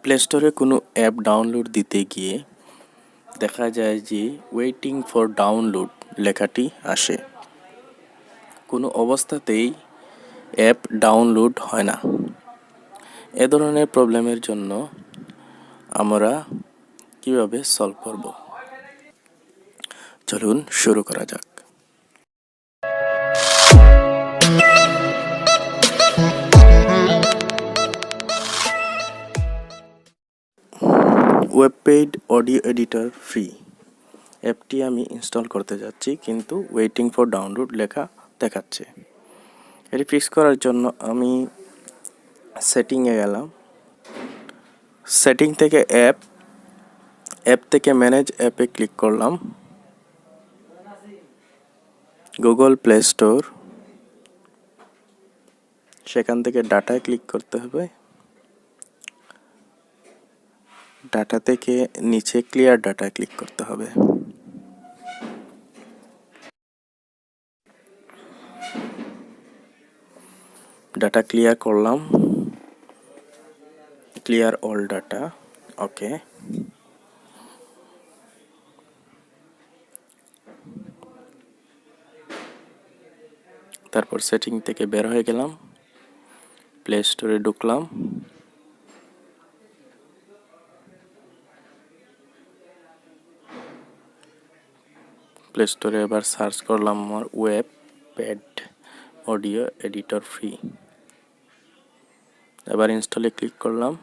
Play স্টোরে কোনো app download দিতে গিয়ে দেখা যায় যে ওয়েটিং ফর ডাউনলোড লেখাটি আসে। কোনো অবস্থাতেই অ্যাপ ডাউনলোড হয় না। এ ধরনের প্রবলেমের জন্য আমরা কিভাবে সলভ করব, চলুন শুরু করা যাক। ওয়েবপেজ অডিও এডিটর ফ্রি অ্যাপটি আমি ইনস্টল করতে যাচ্ছি, কিন্তু ওয়েটিং ফর ডাউনলোড লেখা দেখাচ্ছে। এটি ফিক্স করার জন্য আমি সেটিংয়ে গেলাম। সেটিং থেকে অ্যাপ থেকে ম্যানেজ অ্যাপে ক্লিক করলাম। গুগল প্লে স্টোর, সেখান থেকে ডাটায় ক্লিক করতে হবে। ডাটা থেকে নিচে ক্লিয়ার ডাটায় ক্লিক করতে হবে। ডাটা ক্লিয়ার করলাম, ক্লিয়ার অল ডাটা, ওকে। তারপর সেটিং থেকে বের হয়ে গেলাম, প্লে স্টোরে ঢুকলাম। প্লে স্টোরে এবার সার্চ করলাম আমার ওয়েবপেজ অডিও এডিটর ফ্রি। এবার ইনস্টলে ক্লিক করলাম।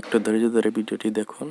একটু ধৈর্য ধরে ভিডিওটি দেখুন।